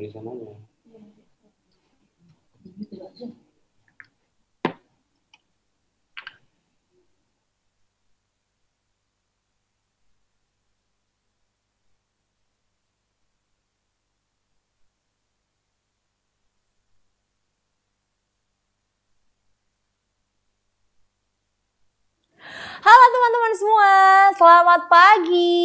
dari sananya. Halo teman-teman semua, selamat pagi.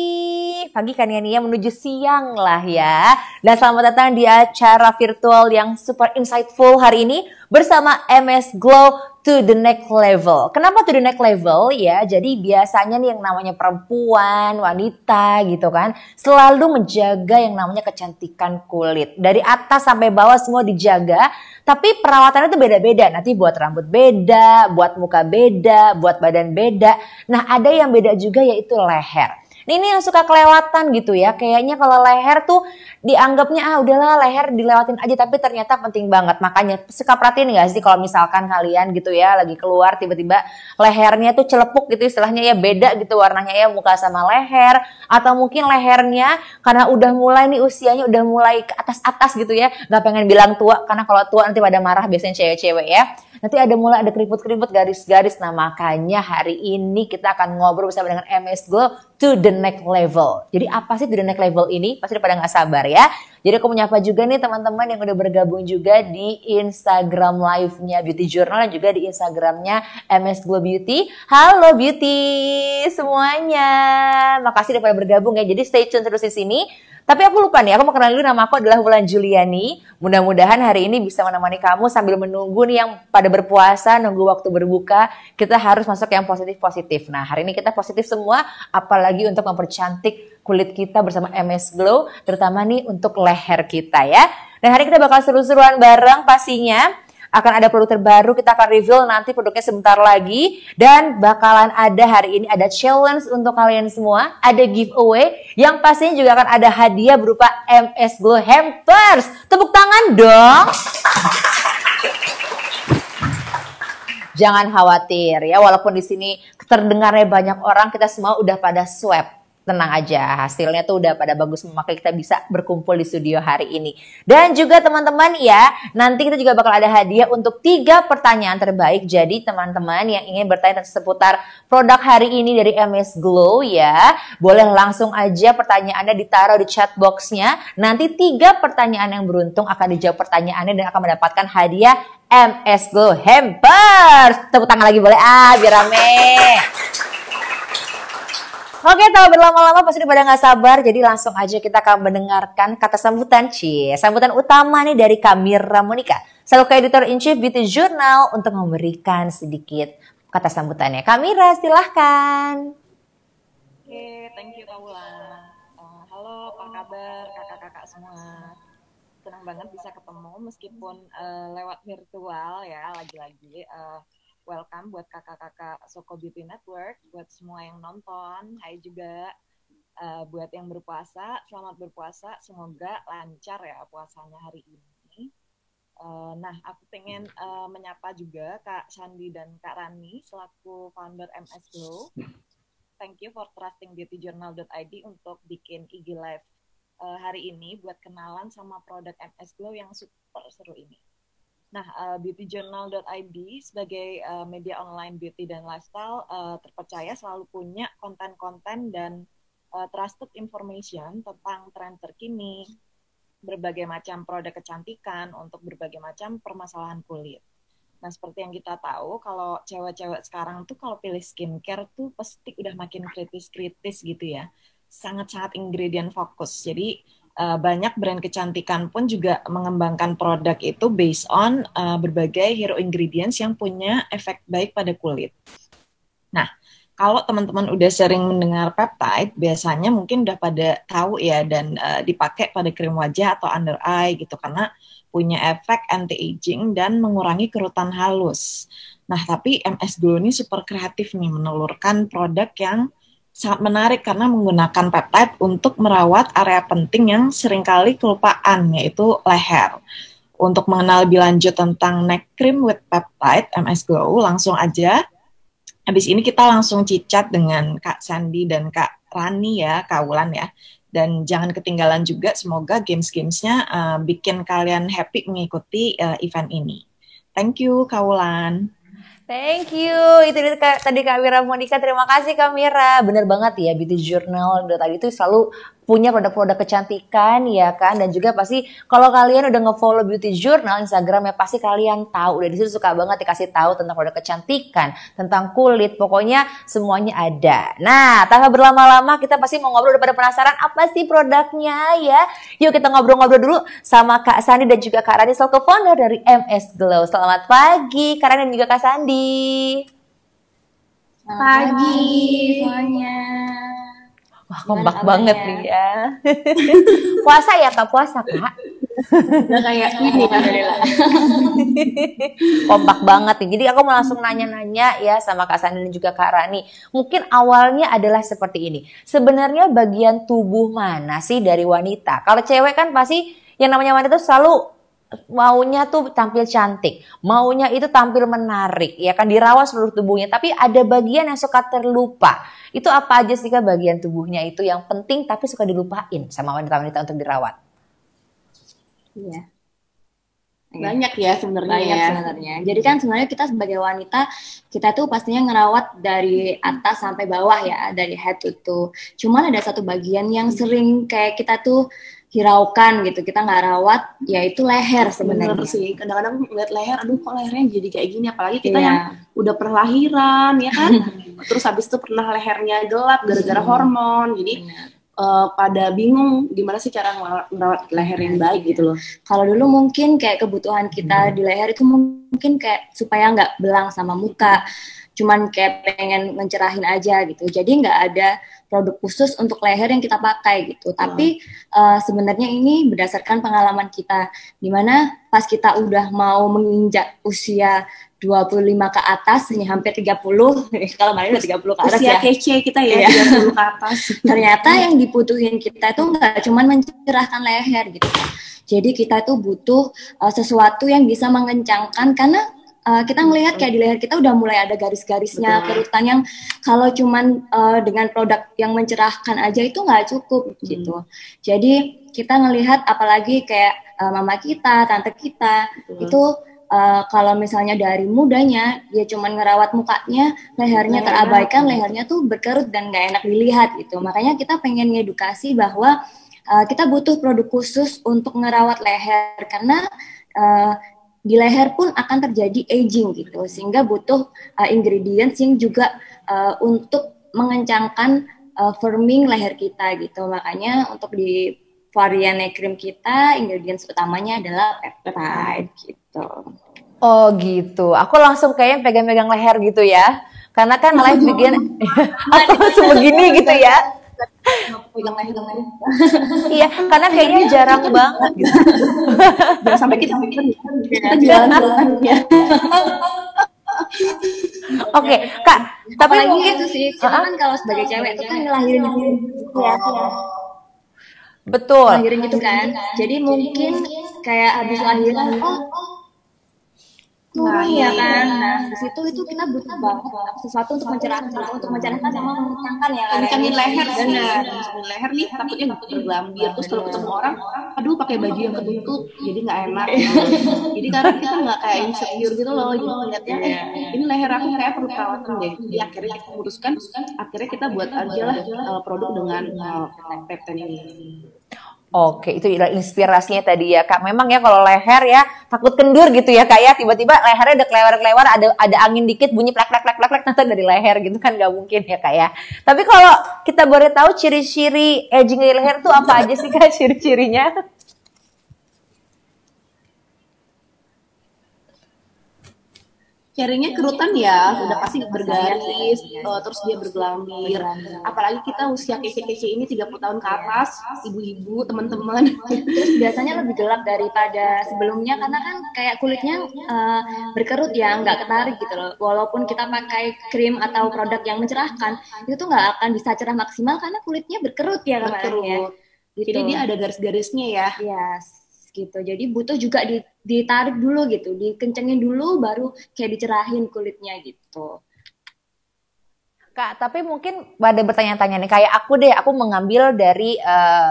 Pagi kan ya nih ya, menuju siang lah ya. Dan selamat datang di acara virtual yang super insightful hari ini bersama MS Glow to the next level. Kenapa to the next level ya? Jadi biasanya nih yang namanya perempuan, wanita gitu kan, selalu menjaga yang namanya kecantikan kulit. Dari atas sampai bawah semua dijaga. Tapi perawatannya itu beda-beda. Nanti buat rambut beda, buat muka beda, buat badan beda. Nah ada yang beda juga yaitu leher. Ini yang suka kelewatan gitu ya. Kayaknya kalau leher tuh dianggapnya udahlah leher dilewatin aja. Tapi ternyata penting banget. Makanya suka perhatiin gak sih kalau misalkan kalian gitu ya lagi keluar tiba-tiba lehernya tuh celepuk gitu istilahnya ya, beda gitu warnanya ya muka sama leher. Atau mungkin lehernya karena udah mulai nih usianya udah mulai ke atas-atas gitu ya. Gak pengen bilang tua karena kalau tua nanti pada marah biasanya cewek-cewek ya. Nanti mulai ada keriput-keriput garis-garis. Nah makanya hari ini kita akan ngobrol bersama dengan MS Glow to the next level. Jadi apa sih to the next level ini? Pasti pada gak sabar ya. Jadi aku menyapa juga nih teman-teman yang udah bergabung juga di Instagram live-nya Beauty Journal dan juga di Instagramnya MS Glow Beauty. Halo Beauty semuanya. Makasih udah pada bergabung ya. Jadi stay tune terus di sini. Tapi aku lupa nih, aku mau kenalin dulu, nama aku adalah Wulan Juliani. Mudah-mudahan hari ini bisa menemani kamu sambil menunggu nih yang pada berpuasa, nunggu waktu berbuka. Kita harus masuk yang positif-positif. Nah, hari ini kita positif semua, apalagi untuk mempercantik kulit kita bersama MS Glow, terutama nih untuk leher kita ya. Dan hari ini kita bakal seru-seruan bareng pastinya. Akan ada produk terbaru, kita akan reveal nanti produknya sebentar lagi. Dan bakalan ada hari ini ada challenge untuk kalian semua. Ada giveaway yang pastinya juga akan ada hadiah berupa MS Glow Hampers. Tepuk tangan dong. Jangan khawatir ya, walaupun di sini terdengarnya banyak orang, kita semua udah pada swab. Tenang aja, hasilnya tuh udah pada bagus, makanya kita bisa berkumpul di studio hari ini. Dan juga teman-teman ya, nanti kita juga bakal ada hadiah untuk 3 pertanyaan terbaik. Jadi teman-teman yang ingin bertanya seputar produk hari ini dari MS Glow ya, boleh langsung aja pertanyaannya ditaruh di chat box-nya. Nanti 3 pertanyaan yang beruntung akan dijawab pertanyaannya dan akan mendapatkan hadiah MS Glow Hampers. Tepuk tangan lagi boleh biar rame. Oke, tak berlama-lama pasti pada nggak sabar, jadi langsung aja kita akan mendengarkan kata sambutan sambutan utama nih dari Kamira Monica, selaku editor-in-chief Beauty Journal untuk memberikan sedikit kata sambutannya. Kamira, silahkan. Oke, thank you Kak Wulan. Halo, apa kabar kakak-kakak semua? Senang banget bisa ketemu meskipun lewat virtual ya, lagi-lagi. Welcome buat kakak-kakak Soko Beauty Network, buat semua yang nonton, hai juga buat yang berpuasa, selamat berpuasa, semoga lancar ya puasanya hari ini. Nah, aku pengen menyapa juga Kak Sandi dan Kak Rani selaku founder MS Glow. Thank you for trusting beautyjournal.id untuk bikin IG Live hari ini buat kenalan sama produk MS Glow yang super seru ini. Nah, beautyjournal.id sebagai media online beauty dan lifestyle terpercaya selalu punya konten-konten dan trusted information tentang tren terkini, berbagai macam produk kecantikan untuk berbagai macam permasalahan kulit. Nah, seperti yang kita tahu, kalau cewek-cewek sekarang tuh kalau pilih skincare tuh pasti udah makin kritis-kritis gitu ya. Sangat-sangat ingredient fokus. Jadi banyak brand kecantikan pun juga mengembangkan produk itu based on berbagai hero ingredients yang punya efek baik pada kulit. Nah, kalau teman-teman udah sering mendengar peptide, biasanya mungkin udah pada tahu ya dan dipakai pada krim wajah atau under eye gitu karena punya efek anti-aging dan mengurangi kerutan halus. Nah, tapi MS Glow ini super kreatif nih menelurkan produk yang sangat menarik karena menggunakan peptide untuk merawat area penting yang seringkali kelupaan, yaitu leher. Untuk mengenal lebih lanjut tentang neck cream with peptide MS Glow, langsung aja. Habis ini kita langsung cicat dengan Kak Sandi dan Kak Rani ya, Kak Wulan ya. Dan jangan ketinggalan juga, semoga games-gamesnya bikin kalian happy mengikuti event ini. Thank you, Kak Wulan. Thank you. Itu tadi Kak Mira Monica. Terima kasih Kak Mira. Bener banget ya, Beauty Journal dari tadi itu selalu punya produk-produk kecantikan ya kan, dan juga pasti kalau kalian udah nge-follow Beauty Journal Instagramnya pasti kalian tahu, udah disitu suka banget dikasih tahu tentang produk kecantikan, tentang kulit, pokoknya semuanya ada. Nah, tanpa berlama-lama kita pasti mau ngobrol, udah pada penasaran apa sih produknya ya. Yuk kita ngobrol-ngobrol dulu sama Kak Sandi dan juga Kak Rani selaku founder dari MS Glow. Selamat pagi Kak Rani dan juga Kak Sandi. Selamat pagi semuanya. Wah, kompak banget nih ya. Puasa ya Kak, puasa Kak. Udah kayak ini ya. Kompak banget nih. Jadi aku mau langsung nanya-nanya ya sama Kak Sandi dan juga Kak Rani. Mungkin awalnya adalah seperti ini. Sebenarnya bagian tubuh mana sih dari wanita? Kalau cewek kan pasti yang namanya wanita selalu maunya tuh tampil cantik, maunya itu tampil menarik, ya kan, dirawat seluruh tubuhnya. Tapi ada bagian yang suka terlupa. Itu apa aja sih Kak bagian tubuhnya itu yang penting tapi suka dilupain sama wanita-wanita untuk dirawat? Iya. Banyak ya sebenarnya. Jadi kan sebenarnya kita sebagai wanita, kita tuh pastinya ngerawat dari atas sampai bawah ya, dari head to toe. Cuman ada satu bagian yang sering kayak kita tuh hiraukan gitu, kita nggak rawat, yaitu leher sebenarnya. Bener sih, kadang-kadang ngeliat leher, aduh kok lehernya jadi kayak gini, apalagi kita yang udah pernah lahiran ya kan, terus habis itu pernah lehernya gelap gara-gara hormon, jadi pada bingung gimana sih cara merawat leher yang baik gitu loh. Kalau dulu mungkin kayak kebutuhan kita di leher itu mungkin kayak supaya nggak belang sama muka, cuman kayak pengen mencerahin aja gitu, jadi nggak ada produk khusus untuk leher yang kita pakai gitu. Tapi sebenarnya ini berdasarkan pengalaman kita, dimana pas kita udah mau menginjak usia 25 ke atas, ini hampir 30, kalau kemarin udah 30 ke atas usia ya. kece kita ya, 30 ke atas. Ternyata yang dibutuhin kita itu nggak cuma mencerahkan leher gitu. Jadi kita tuh butuh sesuatu yang bisa mengencangkan, karena kita ngelihat kayak di leher kita udah mulai ada garis-garisnya, kerutan yang kalau cuman dengan produk yang mencerahkan aja itu nggak cukup gitu. Jadi kita ngelihat apalagi kayak mama kita, tante kita itu kalau misalnya dari mudanya dia cuman ngerawat mukanya, lehernya terabaikan, lehernya tuh berkerut dan nggak enak dilihat gitu. Makanya kita pengen ngedukasi bahwa kita butuh produk khusus untuk ngerawat leher, karena di leher pun akan terjadi aging gitu, sehingga butuh ingredients yang juga untuk mengencangkan firming leher kita gitu. Makanya untuk di varian night cream kita, ingredients utamanya adalah peptide gitu. Oh gitu, aku langsung kayaknya pegang-pegang leher gitu ya, karena kan live bikin aku langsung begini gitu ya. Iya, karena kayaknya jarang banget gitu. Jangan sampai kita jalan-jalan ya. Oke, Kak, tapi apalagi mungkin itu sih, kita kan kalau sebagai cewek itu kan ngelahirin gitu ya. Betul. Ngelahirin gitu kan. Jadi mungkin kayak habis lahiran, ya kan. Nah, di situ itu kita butuh banget sesuatu untuk mencerahkan sama mengencangkan ya kan. Kencangin leher, benar. Kencangin leher nih takutnya bergelambir, terus kalau ketemu orang, aduh pakai baju yang ketutup, jadi nggak enak. Jadi karena kita nggak kayak insecure gitu loh, jadi ngeliatnya ini leher aku kayak perlu perawatan deh. Jadi akhirnya kita memutuskan, akhirnya kita buat aja lah produk dengan peptide ini. Oke, itu adalah inspirasinya tadi ya Kak. Memang ya kalau leher ya takut kendur gitu ya Kak ya. Tiba-tiba lehernya udah kelewar-kelewar, ada angin dikit bunyi plek-plek nanti dari leher gitu kan, nggak mungkin ya Kak ya. Tapi kalau kita boleh tahu ciri-ciri aging di leher itu apa aja sih Kak ciri-cirinya? Cirinya kerutan ya, udah pasti bergaris, terus dia bergelambir. Apalagi kita usia kece-kece ini 30 tahun ke atas, ibu-ibu, teman-teman. Terus biasanya lebih gelap daripada sebelumnya, karena kan kayak kulitnya berkerut ya, nggak ketarik gitu loh. Walaupun kita pakai krim atau produk yang mencerahkan, itu tuh nggak akan bisa cerah maksimal karena kulitnya berkerut ya kemarin ya. Gitu. Jadi dia ada garis-garisnya ya. Yes. Gitu. Jadi butuh juga ditarik dulu gitu, dikencengin dulu baru kayak dicerahin kulitnya gitu. Kak, tapi mungkin pada bertanya-tanya nih, kayak aku deh, aku mengambil dari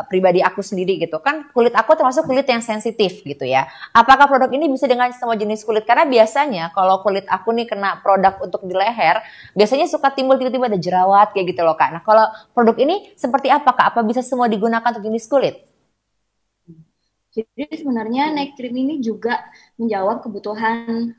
pribadi aku sendiri gitu. Kan kulit aku termasuk kulit yang sensitif gitu ya. Apakah produk ini bisa dengan semua jenis kulit? Karena biasanya kalau kulit aku nih kena produk untuk di leher, biasanya suka timbul tiba-tiba ada jerawat kayak gitu loh Kak. Nah kalau produk ini seperti apa Kak? Apa bisa semua digunakan untuk jenis kulit? Jadi sebenarnya night cream ini juga menjawab kebutuhan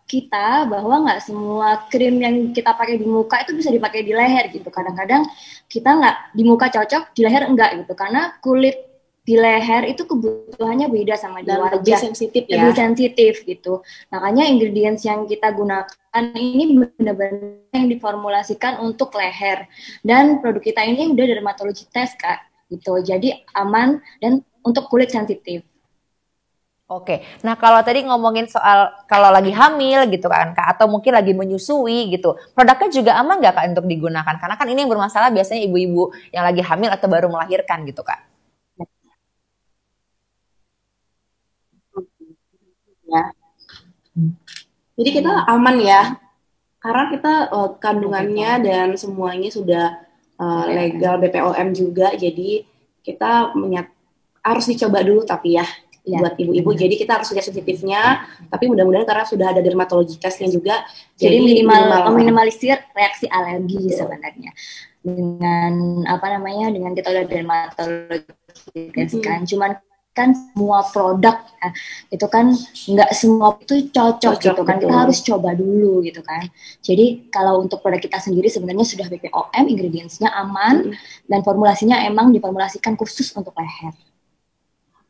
kita bahwa nggak semua krim yang kita pakai di muka itu bisa dipakai di leher gitu. Kadang-kadang kita nggak di muka cocok, di leher enggak gitu. Karena kulit di leher itu kebutuhannya beda sama di Dan wajah. lebih sensitif ya. Lebih sensitif gitu. Makanya ingredients yang kita gunakan ini benar-benar yang diformulasikan untuk leher. Dan produk kita ini udah dermatologi test Kak. Gitu. Jadi aman dan untuk kulit sensitif. Oke, nah kalau tadi ngomongin soal kalau lagi hamil gitu kan Kak, atau mungkin lagi menyusui gitu, produknya juga aman nggak Kak untuk digunakan? Karena kan ini yang bermasalah biasanya ibu-ibu yang lagi hamil atau baru melahirkan gitu Kak. Ya. Jadi kita aman ya, karena kita kandungannya dan semuanya sudah legal BPOM juga, jadi kita harus dicoba dulu tapi ya. Buat ibu-ibu, jadi kita harus lihat sensitifnya, tapi mudah-mudahan karena sudah ada dermatologi testnya juga, jadi minimalisir reaksi alergi sebenarnya dengan dengan kita udah dermatologi test kan, cuman kan semua produk itu kan nggak semua itu cocok gitu kan, kita harus coba dulu gitu kan. Jadi kalau untuk produk kita sendiri sebenarnya sudah BPOM, ingredientsnya aman dan formulasinya emang diformulasikan khusus untuk leher.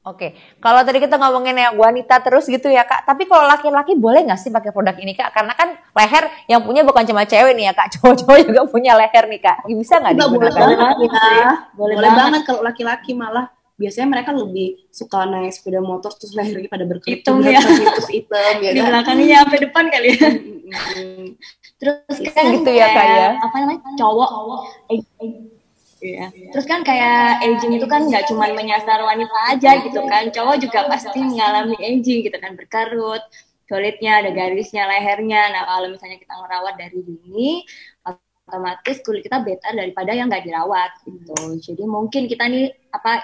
Oke, kalau tadi kita ngomongin yang wanita terus gitu ya Kak, tapi kalau laki-laki boleh nggak sih pakai produk ini Kak? Karena kan leher yang punya bukan cuma cewek nih ya Kak, cowok-cowok juga punya leher nih Kak. Bisa nggak digunakan? Boleh banget ya. Boleh banget kalau laki-laki, malah biasanya mereka lebih suka naik sepeda motor terus lehernya pada berkerut ya. Terus hitam ya. Di belakangnya sampai depan kali ya. Terus kan gitu ya Kak ya. Cowok. Iya. Terus kan kayak aging itu kan nggak cuma menyasar wanita aja gitu kan, cowok juga pasti mengalami aging gitu kan, berkerut, kulitnya ada garisnya, lehernya. Nah kalau misalnya kita ngerawat dari dini, otomatis kulit kita better daripada yang nggak dirawat gitu. Jadi mungkin kita nih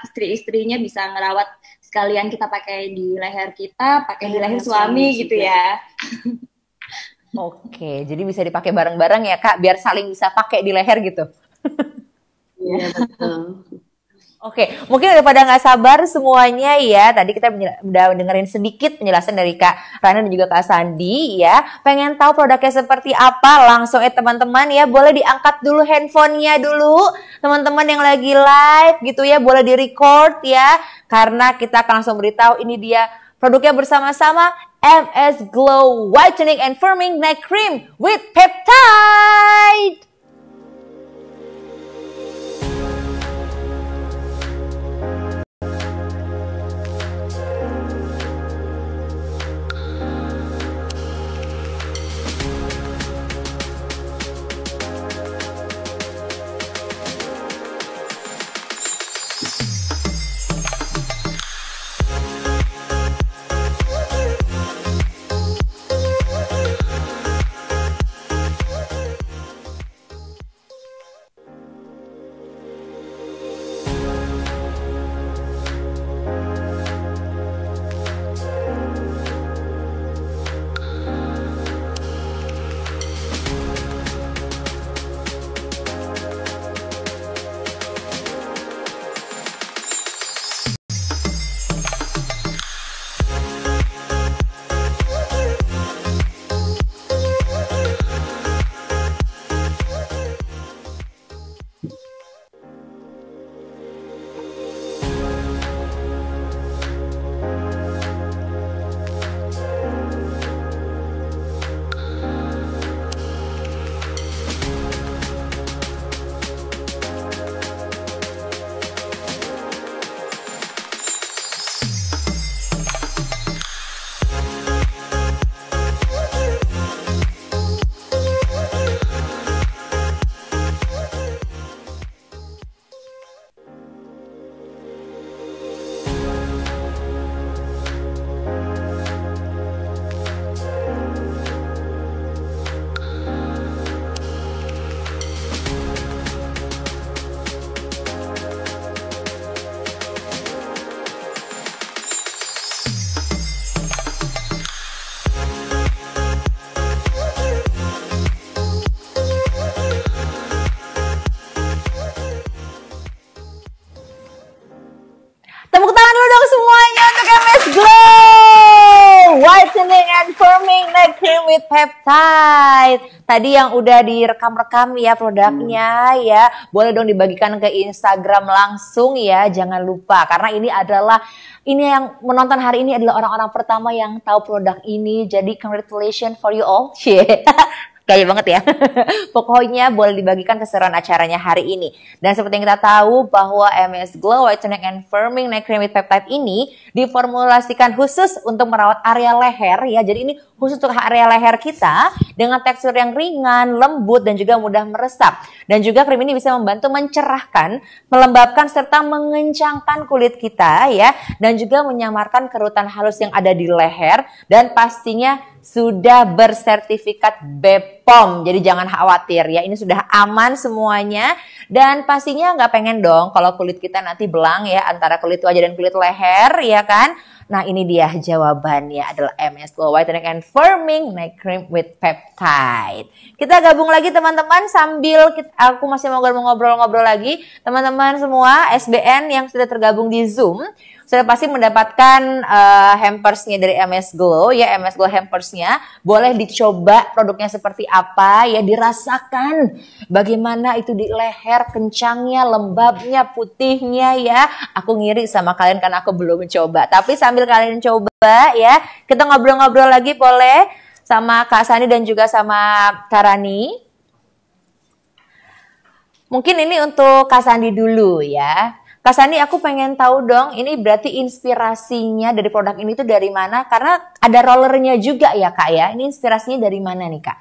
istri-istrinya bisa ngerawat sekalian kita pakai di leher kita, pakai di leher suami gitu ya. Oke, jadi bisa dipakai bareng-bareng ya Kak, biar saling bisa pakai di leher gitu. Iya betul. Oke, mungkin udah pada nggak sabar semuanya ya. Tadi kita udah dengerin sedikit penjelasan dari Kak Rana dan juga Kak Sandi ya. Pengen tahu produknya seperti apa? Langsung teman-teman ya, boleh diangkat dulu handphonenya dulu. Teman-teman yang lagi live gitu ya, boleh di-record ya. Karena kita akan langsung beritahu ini dia produknya bersama-sama, MS Glow Whitening and Firming Night Cream with Peptide. with Peptide. Tadi yang udah direkam-rekam ya produknya ya. Boleh dong dibagikan ke Instagram langsung ya. Jangan lupa karena ini yang menonton hari ini adalah orang-orang pertama yang tahu produk ini. Jadi congratulations for you all. Kaya banget ya. Pokoknya boleh dibagikan keseruan acaranya hari ini. Dan seperti yang kita tahu bahwa MS Glow Whitening and Firming Night Cream with Peptide ini diformulasikan khusus untuk merawat area leher ya. Jadi ini khusus untuk area leher kita dengan tekstur yang ringan, lembut dan juga mudah meresap. Dan juga krim ini bisa membantu mencerahkan, melembabkan serta mengencangkan kulit kita ya. Dan juga menyamarkan kerutan halus yang ada di leher dan pastinya sudah bersertifikat BPOM. Jadi jangan khawatir ya, ini sudah aman semuanya. Dan pastinya nggak pengen dong kalau kulit kita nanti belang ya antara kulit wajah dan kulit leher ya kan. Nah ini dia jawabannya adalah MS Glow Whitening and Firming Night Cream with Peptide. Kita gabung lagi teman-teman sambil aku masih mau ngobrol-ngobrol lagi. Teman-teman semua SBN yang sudah tergabung di Zoom sudah pasti mendapatkan hampersnya dari MS Glow ya, MS Glow hampersnya. Boleh dicoba produknya seperti apa ya, dirasakan bagaimana itu di leher, kencangnya, lembabnya, putihnya ya. Aku ngiri sama kalian karena aku belum mencoba. Tapi sambil kalian coba ya, kita ngobrol-ngobrol lagi boleh sama Kak Sani dan juga sama Kak Rani. Mungkin ini untuk Kak Sandi dulu ya. Kak Sandi, aku pengen tahu dong, ini berarti inspirasinya dari produk ini tuh dari mana? Karena ada rollernya juga ya Kak ya. Ini inspirasinya dari mana nih Kak?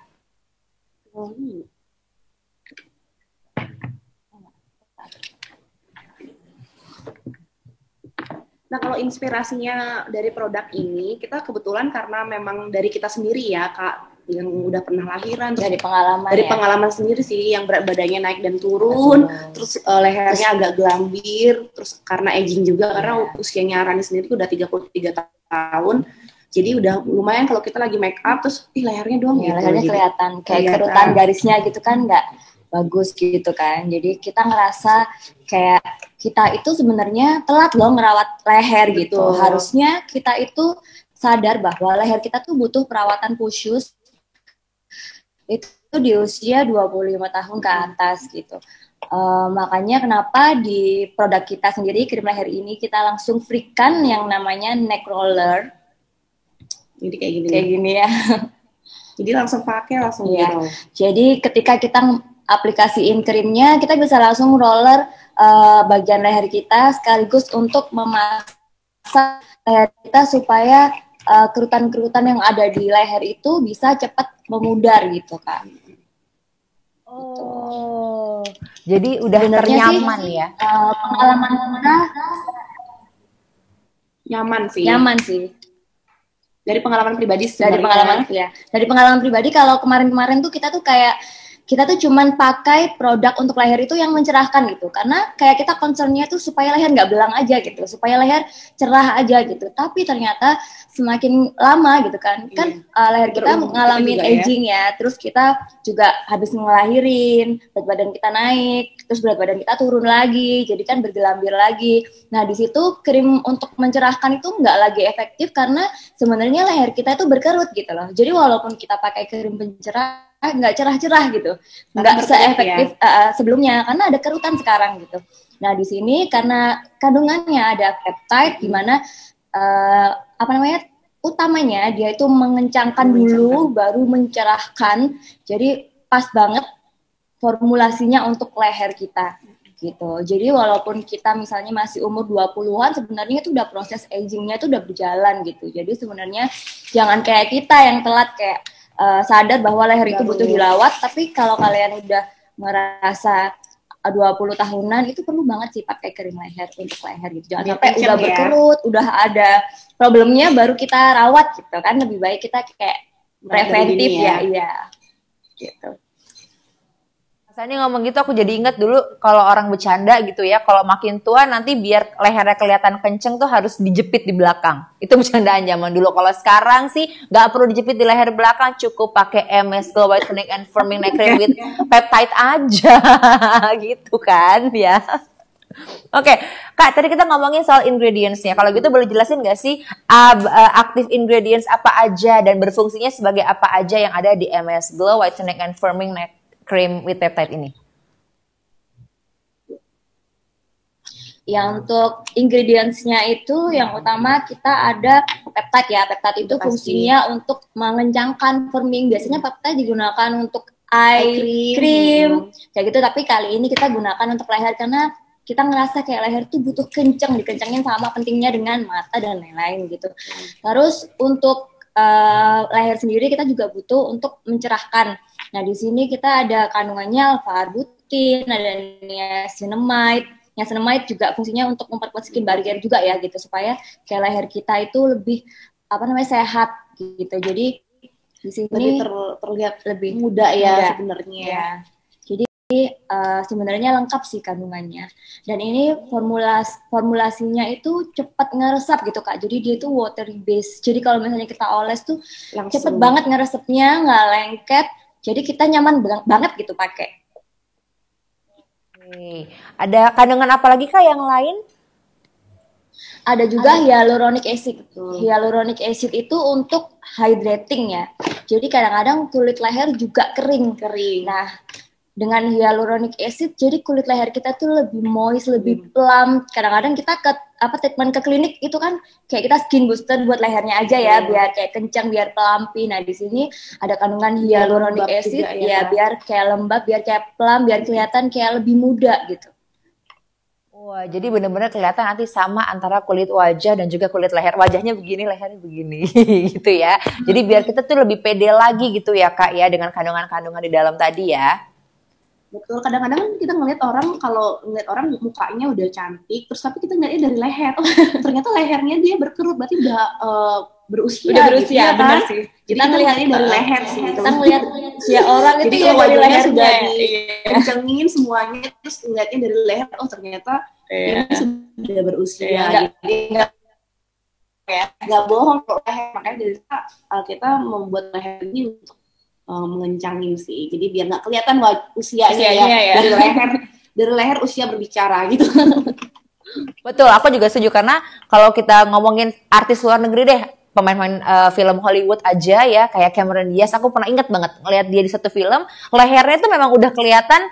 Nah, kalau inspirasinya dari produk ini, kita kebetulan karena memang dari kita sendiri ya, Kak, yang udah pernah lahiran, dari pengalaman pengalaman sendiri sih, yang berat badannya naik dan turun, terus lehernya agak gelambir, terus karena aging juga, karena usianya Rani sendiri udah 33 tahun, jadi udah lumayan kalau kita lagi make up, terus lehernya doang ya, gitu. Lehernya kelihatan, kayak kerutan garisnya gitu kan, nggak bagus gitu kan. Jadi kita ngerasa kayak kita itu sebenarnya telat loh ngerawat leher gitu. Harusnya kita itu sadar bahwa leher kita tuh butuh perawatan khusus itu di usia 25 tahun ke atas gitu. Makanya kenapa di produk kita sendiri, krim leher ini, kita langsung freekan yang namanya neck roller. Jadi kayak gini ya. Jadi langsung pakai langsung ya. Jadi ketika kita aplikasiin krimnya, kita bisa langsung roller bagian leher kita sekaligus untuk memasak leher kita supaya kerutan-kerutan yang ada di leher itu bisa cepat memudar gitu kan. Oh, jadi udah ternyaman sih, ya? Pengalaman kita nyaman sih. Dari pengalaman pribadi. Dari pengalaman pribadi, kalau kemarin-kemarin tuh kita tuh cuman pakai produk untuk leher itu yang mencerahkan gitu, karena kayak kita concernnya tuh supaya leher nggak belang aja gitu, supaya leher cerah aja gitu. Tapi ternyata semakin lama gitu kan leher kita ngalamin aging ya, terus kita juga habis ngelahirin, berat badan kita naik, terus berat badan kita turun lagi, jadi kan bergelambir lagi. Nah di situ krim untuk mencerahkan itu nggak lagi efektif karena sebenarnya leher kita itu berkerut gitu loh. Jadi walaupun kita pakai krim pencerah nggak cerah-cerah gitu, nggak seefektif sebelumnya karena ada kerutan sekarang gitu. Nah di sini karena kandungannya ada peptide, di mana utamanya dia itu mengencangkan dulu baru mencerahkan. Jadi pas banget formulasinya untuk leher kita gitu. Jadi walaupun kita misalnya masih umur 20-an, sebenarnya itu udah proses agingnya itu udah berjalan gitu. Jadi sebenarnya jangan kayak kita yang telat kayak sadar bahwa leher itu butuh dilawat, tapi kalau kalian udah merasa 20 tahunan itu perlu banget sih pakai krim leher untuk leher gitu. Jangan sampai udah berkerut, udah ada problemnya baru kita rawat gitu kan. Lebih baik kita kayak preventif ya. Iya. Gitu. Sani ngomong gitu aku jadi ingat dulu kalau orang bercanda gitu ya, kalau makin tua nanti biar lehernya kelihatan kenceng tuh harus dijepit di belakang. Itu bercandaan zaman dulu. Kalau sekarang sih nggak perlu dijepit di leher belakang, cukup pakai MS Glow Whitening and Firming Night Cream with Peptide aja gitu kan ya. Oke, Kak, tadi kita ngomongin soal ingredients-nya. Kalau gitu boleh jelasin nggak sih active ingredients apa aja dan berfungsinya sebagai apa aja yang ada di MS Glow Whitening and Firming Night Cream with Peptide ini? Ya, untuk ingredients-nya itu yang utama kita ada peptide ya. Peptide itu fungsinya untuk mengencangkan firming. Biasanya peptide digunakan untuk eye cream kayak gitu, tapi kali ini kita gunakan untuk leher karena kita ngerasa kayak leher tuh butuh kenceng, dikencengin sama pentingnya dengan mata dan lain-lain gitu. Terus untuk leher sendiri kita juga butuh untuk mencerahkan. Nah, di sini kita ada kandungannya alpha-arbutin, ada niacinamide. Niacinamide juga fungsinya untuk memperkuat skin barrier juga ya gitu, supaya kayak leher kita itu lebih sehat gitu. Jadi di sini terlihat lebih muda ya sebenarnya. Ya. Jadi sebenarnya lengkap sih kandungannya. Dan ini formulasinya itu cepat ngeresap gitu Kak. Jadi dia itu watery base. Jadi kalau misalnya kita oles tuh cepet banget ngeresepnya, nggak lengket. Jadi kita nyaman banget gitu pakai. Ada kandungan apa lagi Kak yang lain? Ada juga hyaluronic acid. Hyaluronic acid itu untuk hydrating ya. Jadi kadang-kadang kulit leher juga kering. Nah, dengan hyaluronic acid jadi kulit leher kita tuh lebih moist, lebih plump. Kadang-kadang kita treatment ke klinik itu kan kayak kita skin booster buat lehernya aja ya, biar kayak kencang, biar plumpy. Nah, di sini ada kandungan hyaluronic acid ya, biar kayak lembab, biar kayak plump, biar kelihatan kayak lebih muda gitu. Wah, jadi benar-benar kelihatan nanti sama antara kulit wajah dan juga kulit leher. Wajahnya begini, lehernya begini gitu ya. Jadi biar kita tuh lebih pede lagi gitu ya Kak ya, dengan kandungan-kandungan di dalam tadi ya. Betul, kadang-kadang kita ngeliat orang, kalau ngeliat orang mukanya udah cantik, terus tapi kita ngeliatnya dari leher. Oh, ternyata lehernya dia berkerut, berarti udah berusia. Udah berusia, gitu, benar sih. Jadi kita ngeliatnya dari leher sih. Kita ngeliat usia orang itu ya dari leher sudah dikencengin semuanya, terus ngeliatnya dari leher. Oh, ternyata ini sudah berusia. Jadi nggak bohong kok leher. Makanya dari kita membuat leher ini untuk mengencangin sih, jadi biar nggak kelihatan usianya ya. Dari leher usia berbicara gitu. Betul, aku juga setuju karena kalau kita ngomongin artis luar negeri deh, pemain-pemain film Hollywood aja ya, kayak Cameron Diaz, aku pernah inget banget ngeliat dia di satu film, lehernya tuh memang udah kelihatan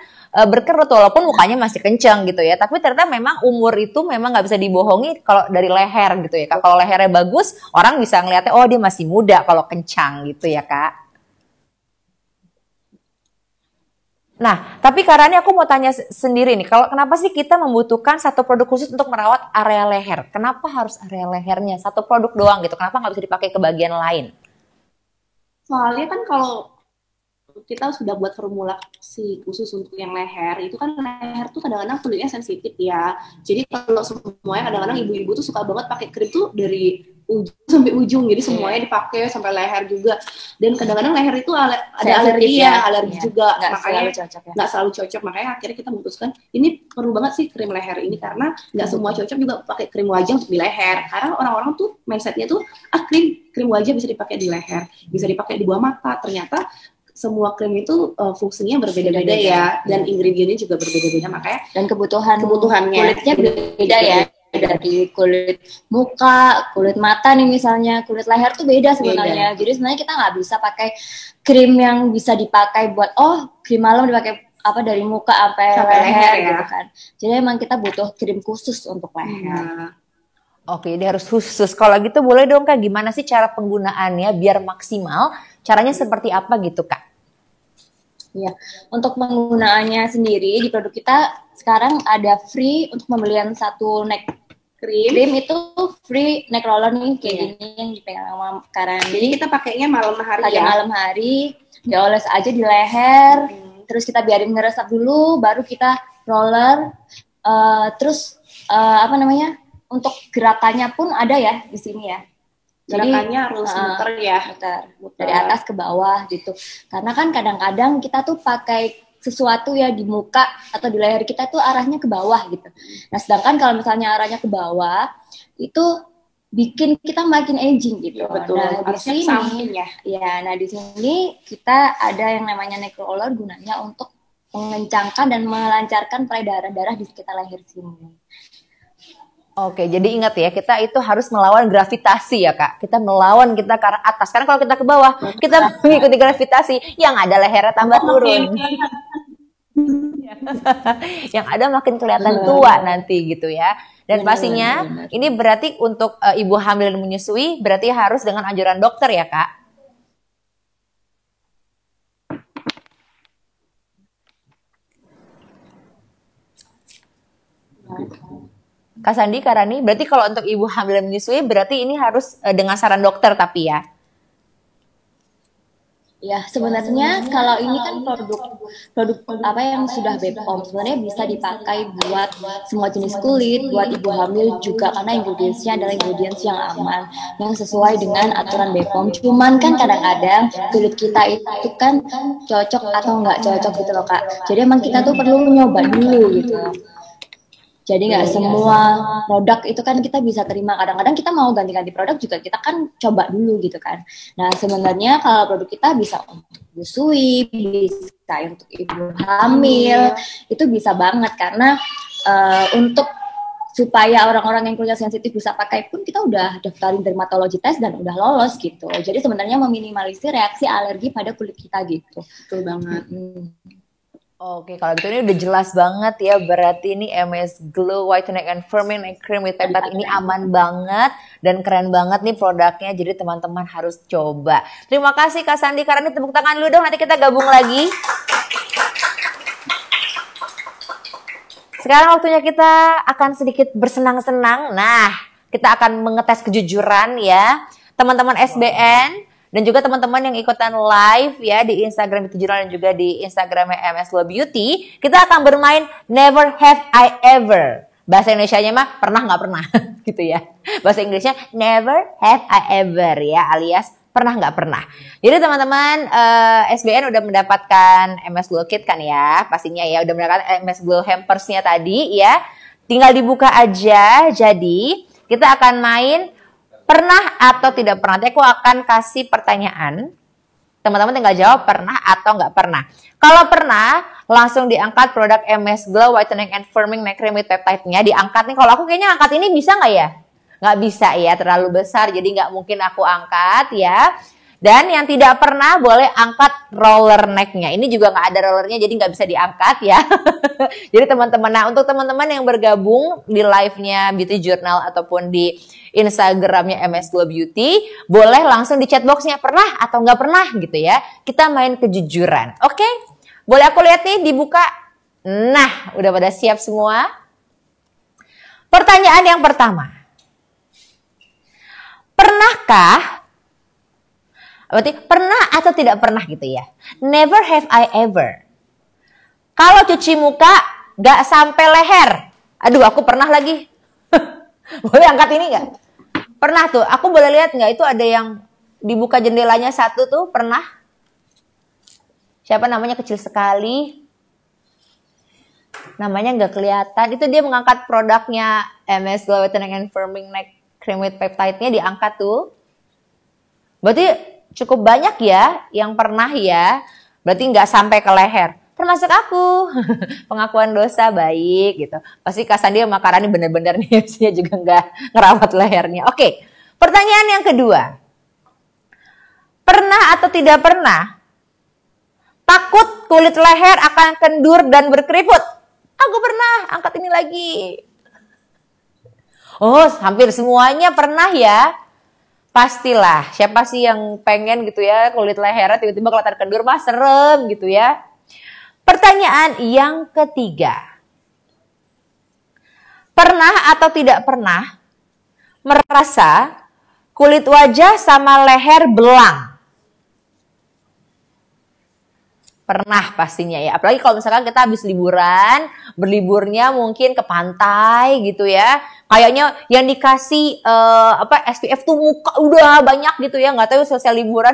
berkerut walaupun mukanya masih kencang gitu ya, tapi ternyata memang umur itu memang nggak bisa dibohongi kalau dari leher gitu ya Kak. Kalau lehernya bagus, orang bisa ngeliatnya oh dia masih muda kalau kencang gitu ya Kak. Nah, tapi Kak Rani aku mau tanya sendiri nih, kalau kenapa sih kita membutuhkan satu produk khusus untuk merawat area leher? Kenapa harus area lehernya? Satu produk doang gitu, kenapa nggak bisa dipakai ke bagian lain? Soalnya kan kalau kita sudah buat formulasi khusus untuk yang leher, itu kan leher tuh kadang-kadang kulitnya sensitif ya. Jadi kalau semuanya kadang-kadang ibu-ibu tuh suka banget pakai krim tuh dari ujung sampai ujung, jadi semuanya dipakai sampai leher juga. Dan kadang-kadang leher itu ada alergi alergi juga, makanya nggak selalu cocok. Makanya akhirnya kita memutuskan ini perlu banget sih krim leher ini, karena nggak semua cocok juga pakai krim wajah untuk di leher. Karena orang-orang tuh mindsetnya tuh krim wajah bisa dipakai di leher, bisa dipakai di bawah mata. Ternyata semua krim itu fungsinya berbeda-beda ya, dan ingredientnya juga berbeda-beda, makanya dan kebutuhannya kulitnya beda ya. Dari kulit muka, kulit mata nih misalnya, kulit leher tuh beda sebenarnya. Jadi sebenarnya kita nggak bisa pakai krim yang bisa dipakai buat krim malam dipakai dari muka sampai leher ya. Gitu kan. Jadi emang kita butuh krim khusus untuk leher. Oke, dia harus khusus. Kalau gitu boleh dong Kak, gimana sih cara penggunaannya biar maksimal? Caranya seperti apa gitu Kak? Ya, untuk penggunaannya sendiri di produk kita sekarang ada free untuk pembelian satu neck cream itu free neck roller nih kayak gini yang dipegang sama Karen. Jadi kita pakainya malam hari dioles aja di leher, terus kita biarin ngeresap dulu, baru kita roller. Terus untuk gerakannya pun ada ya di sini ya. Gerakannya harus muter ya, dari atas ke bawah gitu. Karena kan kadang-kadang kita tuh pakai sesuatu ya di muka atau di leher kita tuh arahnya ke bawah gitu. Nah, sedangkan kalau misalnya arahnya ke bawah itu bikin kita makin aging gitu. Ya, betul. Nah, di sini kita ada yang namanya neck roller gunanya untuk mengencangkan dan melancarkan peredaran darah di sekitar leher sini. Oke, jadi ingat ya, kita itu harus melawan gravitasi ya Kak. Kita melawan kita ke arah atas. Karena kalau kita ke bawah, kita mengikuti gravitasi, yang ada lehernya tambah turun. Yang ada makin kelihatan tua nanti gitu ya. Dan pastinya ini berarti untuk ibu hamil dan menyusui berarti harus dengan anjuran dokter ya Kak. Kak Sandi, Kak Rani, berarti kalau untuk ibu hamil dan menyusui berarti ini harus dengan saran dokter tapi ya? Ya, sebenarnya kalau ini kan produk apa yang sudah BPOM sebenarnya bisa dipakai buat semua jenis kulit, buat ibu hamil juga karena ingredientsnya adalah ingredients yang aman, yang sesuai dengan aturan BPOM. Cuman kan kadang-kadang kulit kita itu kan cocok atau nggak cocok gitu loh Kak. Jadi emang kita tuh perlu nyoba dulu gitu. Jadi nggak semua produk itu kan kita bisa terima. Kadang-kadang kita mau ganti-ganti produk juga kita kan coba dulu gitu kan. Nah sebenarnya kalau produk kita bisa untuk menyusui, bisa untuk ibu hamil, itu bisa banget karena untuk supaya orang-orang yang kulitnya sensitif bisa pakai pun kita udah daftarin dermatologi test dan udah lolos gitu. Jadi sebenarnya meminimalisir reaksi alergi pada kulit kita gitu. Betul banget. Oke, kalau gitu ini udah jelas banget ya, berarti ini MS Glow Whitening and Firming Night Cream with Peptide ini aman banget dan keren banget nih produknya, jadi teman-teman harus coba. Terima kasih Kak Sandi, karena ini tepuk tangan dulu dong, nanti kita gabung lagi. Sekarang waktunya kita akan sedikit bersenang-senang. Nah, kita akan mengetes kejujuran ya, teman-teman SBN. Dan juga teman-teman yang ikutan live ya di Instagram Beauty Journal dan juga di Instagramnya MS Glow Beauty, kita akan bermain Never Have I Ever. Bahasa Indonesianya mah pernah nggak pernah gitu ya. Bahasa Inggrisnya Never Have I Ever ya, alias pernah nggak pernah. Jadi teman-teman SBN udah mendapatkan MS Glow Kit kan ya, pastinya ya udah mendapatkan MS Glow Hampersnya tadi ya. Tinggal dibuka aja. Jadi kita akan main pernah atau tidak pernah. Nanti aku akan kasih pertanyaan. Teman-teman tinggal jawab pernah atau nggak pernah. Kalau pernah, langsung diangkat produk MS Glow Whitening and Firming Night Cream with Peptide-nya. Diangkat nih. Kalau aku kayaknya angkat ini bisa nggak ya? Nggak bisa ya, terlalu besar. Jadi nggak mungkin aku angkat ya. Dan yang tidak pernah boleh angkat roller neck-nya. Ini juga nggak ada rollernya, jadi nggak bisa diangkat ya. Jadi teman-teman, nah untuk teman-teman yang bergabung di live-nya Beauty Journal ataupun di Instagramnya MS Glow Beauty, boleh langsung di chat box-nya pernah atau nggak pernah gitu ya. Kita main kejujuran, oke? Boleh aku lihat nih dibuka? Nah, udah pada siap semua? Pertanyaan yang pertama. Pernahkah, berarti pernah atau tidak pernah gitu ya? Never have I ever. Kalau cuci muka gak sampai leher. Aduh, aku pernah lagi. Boleh angkat ini gak? Pernah tuh, aku boleh lihat gak? Itu ada yang dibuka jendelanya satu tuh, pernah? Siapa namanya, kecil sekali. Namanya gak kelihatan. Itu dia mengangkat produknya MS Glow Whitening and Firming Night Cream with Peptide-nya, diangkat tuh. Berarti cukup banyak ya yang pernah ya. Berarti nggak sampai ke leher. Termasuk aku. Pengakuan dosa baik gitu. Pasti Kak Sandi sama Kak Rani bener-bener nih juga nggak ngerawat lehernya. Oke. Pertanyaan yang kedua. Pernah atau tidak pernah takut kulit leher akan kendur dan berkeriput? Aku pernah. Angkat ini lagi. Oh, hampir semuanya pernah ya. Pastilah, siapa sih yang pengen gitu ya kulit lehernya tiba-tiba kelihatan kendur, mah serem gitu ya. Pertanyaan yang ketiga. Pernah atau tidak pernah merasa kulit wajah sama leher belang? Pernah pastinya ya, apalagi kalau misalkan kita habis liburan, berliburnya mungkin ke pantai gitu ya. Kayaknya yang dikasih SPF tuh muka udah banyak gitu ya, nggak tahu sosial liburan,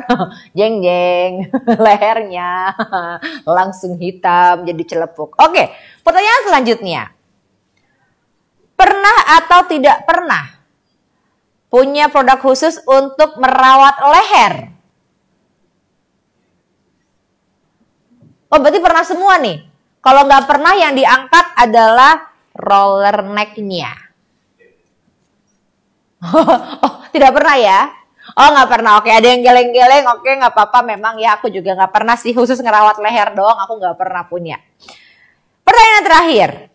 jeng jeng lehernya langsung hitam jadi celepuk. Oke, pertanyaan selanjutnya, pernah atau tidak pernah punya produk khusus untuk merawat leher? Oh berarti pernah semua nih. Kalau nggak pernah yang diangkat adalah roller neck-nya. Oh, tidak pernah ya? Oh, nggak pernah. Oke, ada yang geleng-geleng. Oke, nggak apa-apa. Memang ya aku juga nggak pernah sih. Khusus ngerawat leher doang. Aku nggak pernah punya. Pertanyaan terakhir.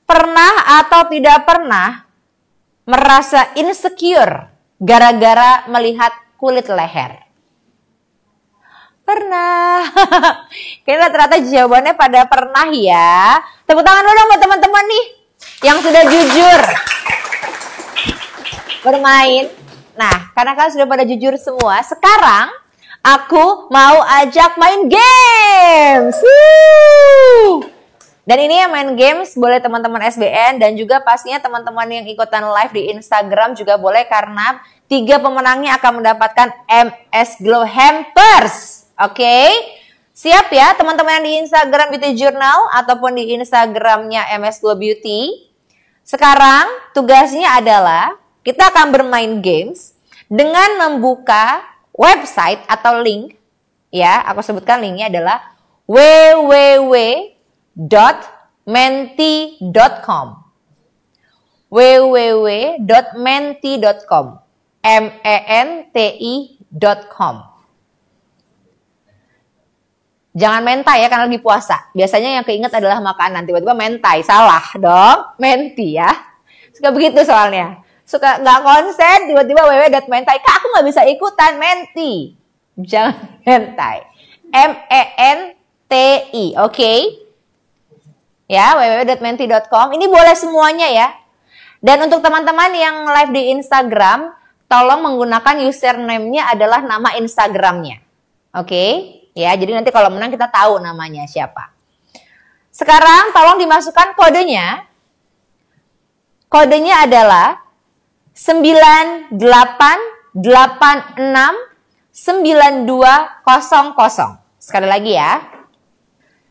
Pernah atau tidak pernah merasa insecure gara-gara melihat kulit leher? Pernah. Kayaknya ternyata jawabannya pada pernah ya. Tepuk tangan dulu dong buat teman-teman nih yang sudah jujur bermain. Nah, karena kalian sudah pada jujur semua, sekarang aku mau ajak main games. Woo! Dan ini yang main games boleh teman-teman SBN dan juga pastinya teman-teman yang ikutan live di Instagram juga boleh karena 3 pemenangnya akan mendapatkan MS Glow Hampers. Oke, siap ya teman-teman yang di Instagram Beauty Journal ataupun di Instagramnya MS Glow Beauty. Sekarang tugasnya adalah kita akan bermain games dengan membuka website atau link. Ya, aku sebutkan linknya adalah www.menti.com www.menti.com menti.com. Jangan mentai ya karena lagi puasa. Biasanya yang keinget adalah makanan. Tiba-tiba mentai. Salah dong. Menti ya. Suka begitu soalnya. Suka nggak konsen. Tiba-tiba www.mentai. Kak aku nggak bisa ikutan. Menti. Jangan mentai. MENTI. Oke. Ya www.menti.com. Ini boleh semuanya ya. Dan untuk teman-teman yang live di Instagram. Tolong menggunakan username-nya adalah nama Instagramnya. Oke. Ya, jadi nanti kalau menang kita tahu namanya siapa. Sekarang tolong dimasukkan kodenya. Kodenya adalah 98869200. Sekali lagi ya.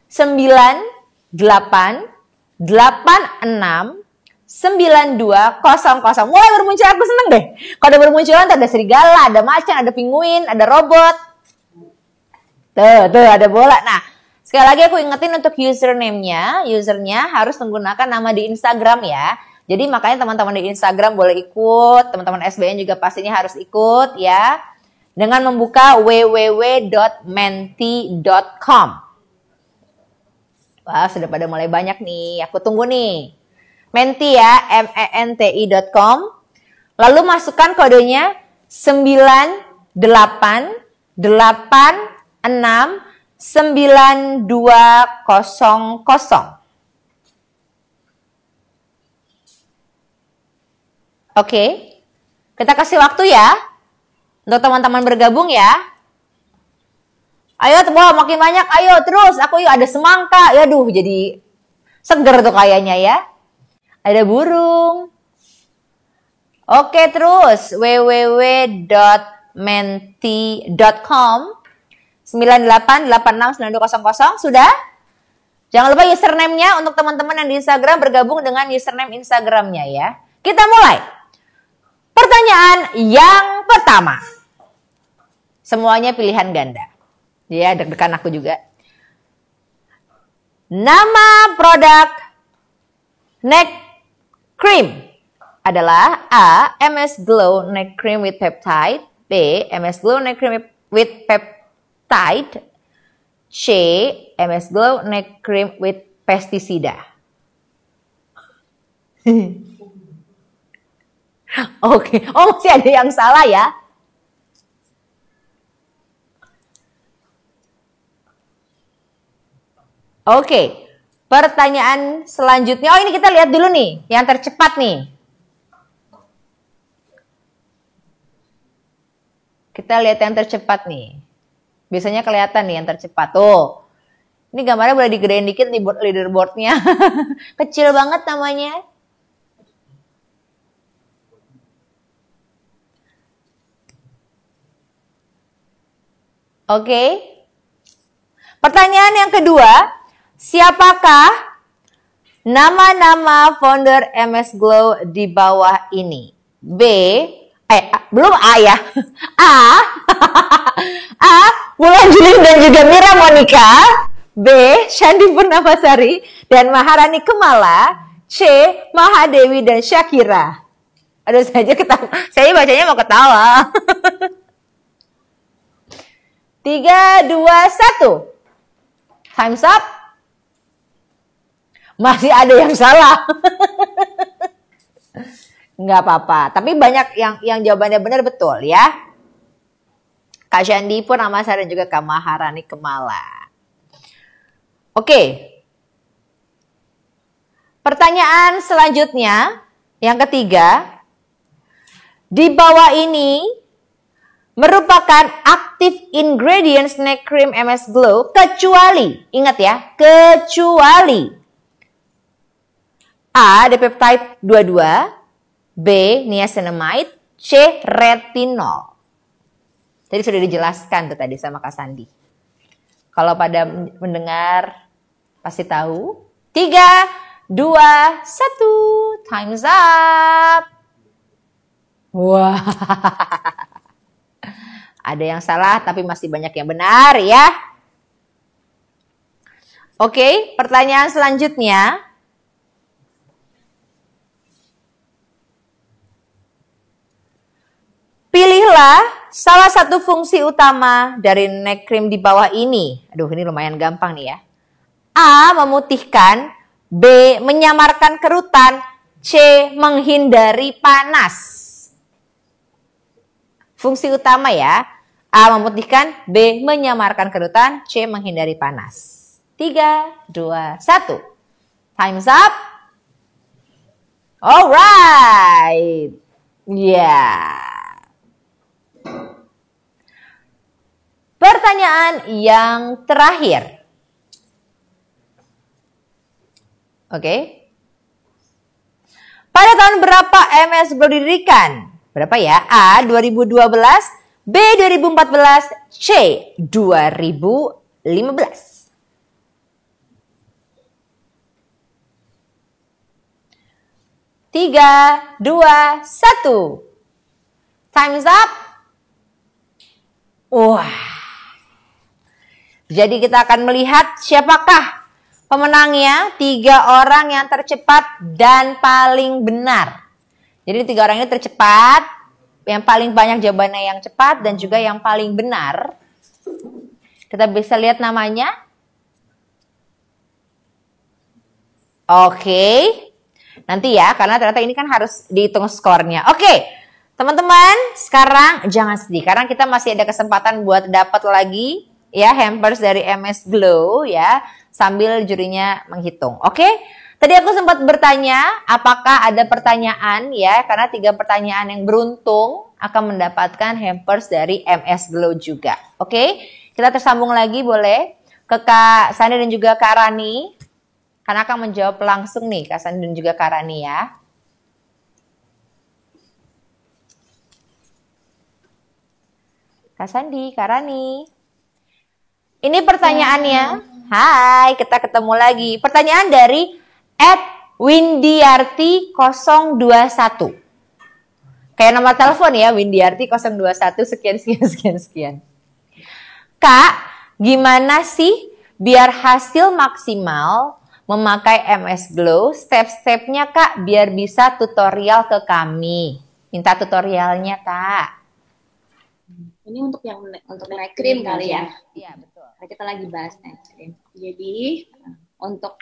98869200. Mulai bermunculan, aku seneng deh. Kalau ada bermunculan ada serigala, ada macan, ada penguin, ada robot. Tuh ada bola. Nah, sekali lagi aku ingetin untuk username-nya. Usernya harus menggunakan nama di Instagram ya. Jadi makanya teman-teman di Instagram boleh ikut. Teman-teman SBN juga pastinya harus ikut ya. Dengan membuka www.menti.com. Wah, sudah pada mulai banyak nih. Aku tunggu nih. Menti ya, menti.com. Lalu masukkan kodenya 98869200. Oke, kita kasih waktu ya untuk teman-teman bergabung ya. Ayo, wah makin banyak, ayo terus. Aku yuk ada semangka, ya duh jadi seger tuh kayaknya ya. Ada burung. Oke terus www.menti.com 98869200 sudah? Jangan lupa username-nya untuk teman-teman yang di Instagram bergabung dengan username Instagramnya ya. Kita mulai. Pertanyaan yang pertama. Semuanya pilihan ganda. Ya, deg-degan aku juga. Nama produk neck cream adalah A. MS Glow Neck Cream with Peptide. B. MS Glow Neck Cream with Peptide. C. MS Glow Neck Cream with Pesticida. Oke, oh masih ada yang salah ya. Oke, pertanyaan selanjutnya. Oh ini kita lihat dulu nih, yang tercepat nih. Kita lihat yang tercepat nih. Biasanya kelihatan nih yang tercepat. Tuh, ini gambarnya boleh digedein dikit nih leaderboardnya. Kecil banget namanya. Oke. Pertanyaan yang kedua, siapakah nama-nama founder MS Glow di bawah ini? B, belum A ya. A, Wulan Julin dan juga Mira Monica. B. Shandy Purnamasari dan Maharani Kemala. C. Mahadewi dan Shakira. Aduh, saya ketawa. Saya bacanya mau ketawa. 3, 2, 1. Time's up. Masih ada yang salah. Nggak apa-apa. Tapi banyak yang jawabannya benar betul ya. Kak Shandy Purnamasari dan juga Kak Maharani Kemala. Oke. Pertanyaan selanjutnya, yang ketiga. Di bawah ini merupakan active ingredients neck cream MS Glow kecuali, ingat ya, kecuali A. Dipeptide 22, B. Niacinamide, C. Retinol. Tadi sudah dijelaskan tuh tadi sama Kak Sandi. Kalau pada mendengar pasti tahu. 3, 2, 1, time's up. Wah. Ada yang salah tapi masih banyak yang benar ya. Oke, pertanyaan selanjutnya. Pilihlah salah satu fungsi utama dari neck cream di bawah ini. Aduh, ini lumayan gampang nih ya. A. Memutihkan. B. Menyamarkan kerutan. C. Menghindari panas. Fungsi utama ya. A. Memutihkan. B. Menyamarkan kerutan. C. Menghindari panas. 3, 2, 1. Time's up. Alright. Yeah. Pertanyaan yang terakhir. Oke. Pada tahun berapa MS Glow didirikan? Berapa ya? A. 2012, B. 2014, C. 2015. 3, 2, 1. Time's up. Wah. Jadi kita akan melihat siapakah pemenangnya. 3 orang yang tercepat dan paling benar. Jadi 3 orang ini tercepat, yang paling banyak jawabannya yang cepat dan juga yang paling benar. Kita bisa lihat namanya. Oke. Nanti ya, karena ternyata ini kan harus dihitung skornya. Oke. Teman-teman, sekarang jangan sedih karena kita masih ada kesempatan buat dapat lagi ya hampers dari MS Glow ya, sambil jurinya menghitung. Oke? Tadi aku sempat bertanya apakah ada pertanyaan ya, karena 3 pertanyaan yang beruntung akan mendapatkan hampers dari MS Glow juga. Oke? Kita tersambung lagi boleh ke Kak Sandi dan juga Kak Rani. Karena akan menjawab langsung nih Kak Sandi dan juga Kak Rani ya. Kak Sandi, Kak Rani. Ini pertanyaannya. Hai, kita ketemu lagi. Pertanyaan dari @windiarti021. Kayak nomor telepon ya, Windiarti021 sekian. Kak, gimana sih biar hasil maksimal memakai MS Glow? Step-stepnya Kak, biar bisa tutorial ke kami. Minta tutorialnya Kak. Ini untuk yang Untuk neck cream kali ya. Iya, betul. Nah, kita lagi bahas neck cream. Jadi Untuk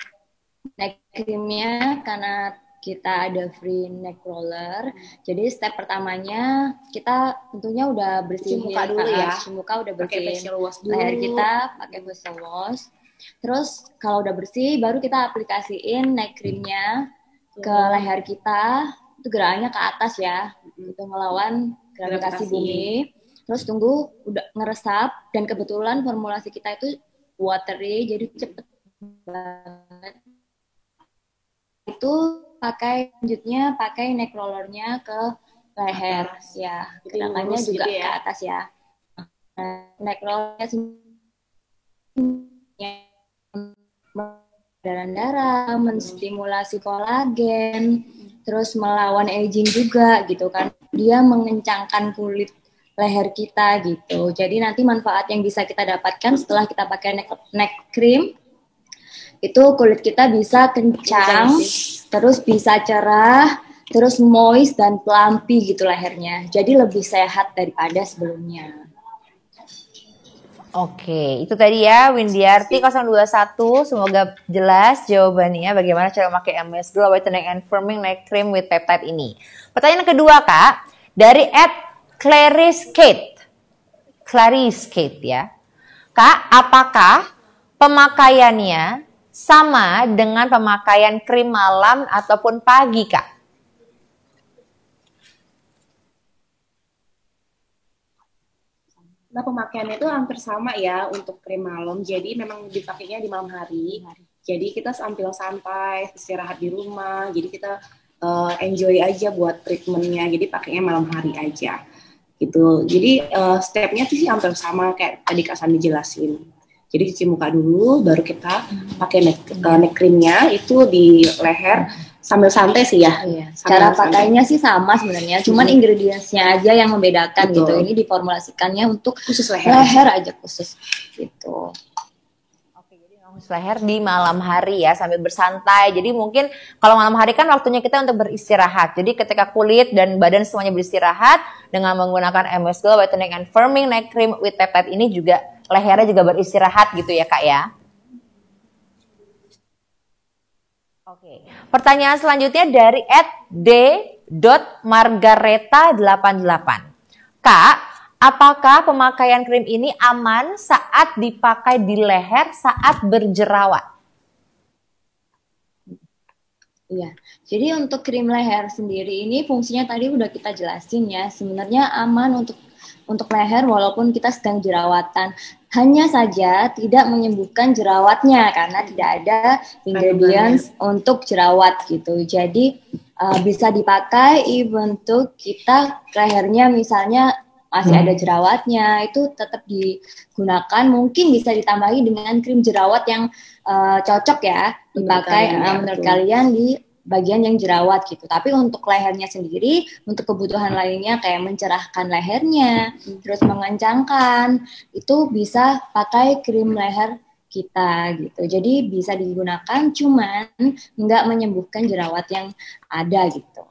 neck creamnya karena kita ada free neck roller. Jadi step pertamanya kita tentunya udah bersihin Cuci muka dulu ya. Cuci muka udah pakai bersihin facial wash dulu. leher kita pakai facial wash. Terus kalau udah bersih baru kita aplikasiin neck creamnya ke leher kita. Itu gerakannya ke atas ya. Itu ngelawan gravitasi bumi. Terus tunggu udah ngeresap dan kebetulan formulasi kita itu watery jadi cepet banget. Itu selanjutnya pakai neck rollernya ke leher ya. Gerakannya juga gitu ya. ke atas ya. Neck rollernya darah, menstimulasi kolagen, terus melawan aging juga gitu kan. Dia mengencangkan kulit leher kita gitu. Jadi nanti manfaat yang bisa kita dapatkan setelah kita pakai neck cream itu kulit kita bisa kencang, terus bisa cerah, terus moist dan plumpy gitu lehernya. Jadi lebih sehat daripada sebelumnya. Oke, itu tadi ya Windiarti 021. Semoga jelas jawabannya bagaimana cara memakai MS Glow Whitening and Firming Night Cream with Peptide ini. Pertanyaan kedua Kak, dari @Clariskate. Clariskate ya. Kak, apakah pemakaiannya sama dengan pemakaian krim malam ataupun pagi Kak? Nah, pemakaiannya itu hampir sama ya untuk krim malam. Jadi memang dipakainya di malam hari. Jadi kita sambil santai, istirahat di rumah. Jadi kita enjoy aja buat treatmentnya. Jadi pakainya malam hari aja. Gitu. Jadi stepnya sih hampir sama kayak tadi Kak Sandi jelasin. Jadi cuci muka dulu, baru kita pakai neck creamnya itu di leher. Sambil santai sih ya. Iya. Cara pakainya sih sama sebenarnya, cuman ingredientsnya aja yang membedakan. Betul. Gitu. Ini diformulasikannya untuk khusus leher aja khusus gitu. Oke, jadi khusus leher di malam hari ya sambil bersantai. Jadi mungkin kalau malam hari kan waktunya kita untuk beristirahat. Jadi ketika kulit dan badan semuanya beristirahat dengan menggunakan MS Glow Whitening and Firming Night Cream with Peptide ini juga lehernya juga beristirahat gitu ya Kak ya. Oke, pertanyaan selanjutnya dari @d.margareta88. Kak, apakah pemakaian krim ini aman saat dipakai di leher saat berjerawat? Iya, jadi untuk krim leher sendiri ini fungsinya tadi udah kita jelasin ya. Sebenarnya aman untuk leher walaupun kita sedang jerawatan. Hanya saja tidak menyembuhkan jerawatnya karena tidak ada ingredients untuk jerawat gitu. Jadi bisa dipakai even untuk kita lehernya misalnya masih ada jerawatnya, itu tetap digunakan. Mungkin bisa ditambahi dengan krim jerawat yang cocok ya dipakai menurut kalian di bagian yang jerawat gitu. Tapi untuk lehernya sendiri, untuk kebutuhan lainnya kayak mencerahkan lehernya, terus mengencangkan, itu bisa pakai krim leher kita gitu. Jadi bisa digunakan, cuman nggak menyembuhkan jerawat yang ada gitu.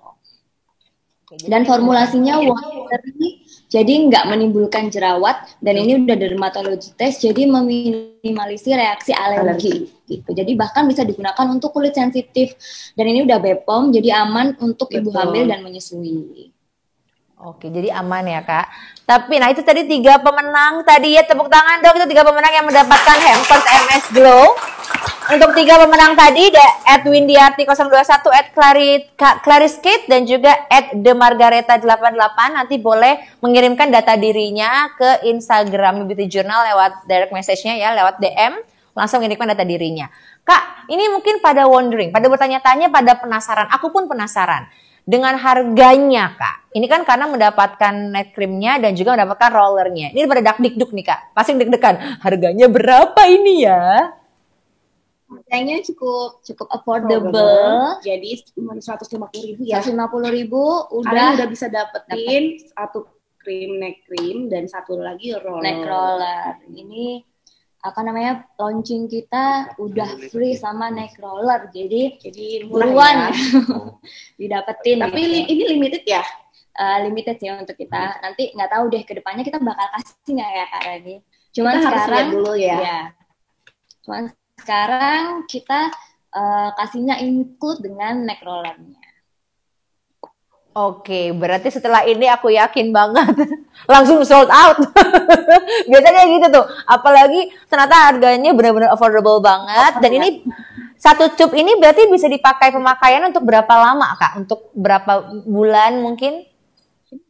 Dan formulasinya watery, jadi nggak menimbulkan jerawat, dan ini udah dermatologi test, jadi meminimalisir reaksi alergi gitu. Jadi bahkan bisa digunakan untuk kulit sensitif, dan ini udah BPOM, jadi aman untuk ibu hamil dan menyusui. Oke, jadi aman ya Kak. Tapi nah itu tadi 3 pemenang tadi ya, tepuk tangan dong, itu 3 pemenang yang mendapatkan hampers MS Glow. Untuk 3 pemenang tadi, @Windiarti021, @Clariskate, dan juga @demargareta88, nanti boleh mengirimkan data dirinya ke Instagram Beauty Journal lewat direct message-nya ya, lewat DM, langsung mengirimkan data dirinya. Kak, ini mungkin pada wondering, pada bertanya-tanya, pada penasaran, aku pun penasaran. Dengan harganya Kak, ini kan karena mendapatkan night creamnya dan juga mendapatkan rollernya. Ini pada dak-dikduk nih Kak, pasti deg-degan. Harganya berapa ini ya? Harganya cukup affordable. Jadi cuma 150.000 ya. 150.000 udah bisa dapetin satu krim neck cream dan satu lagi roller. Neck roller. Ini launching kita udah free sama neck roller. Jadi buruan ya. Didapetin. Tapi gitu. Ini limited ya? Limited sih untuk kita. Nanti nggak tahu deh kedepannya kita bakal kasih nggak ya Kak Rani. Cuman kita sekarang harus lihat dulu ya. Cuman sekarang kita kasihnya include dengan neck rollernya. Oke, berarti setelah ini aku yakin banget langsung sold out. Biasanya gitu tuh. Apalagi ternyata harganya benar-benar affordable banget. Dan ini satu tube ini berarti bisa dipakai pemakaian untuk berapa lama Kak? Untuk berapa bulan mungkin?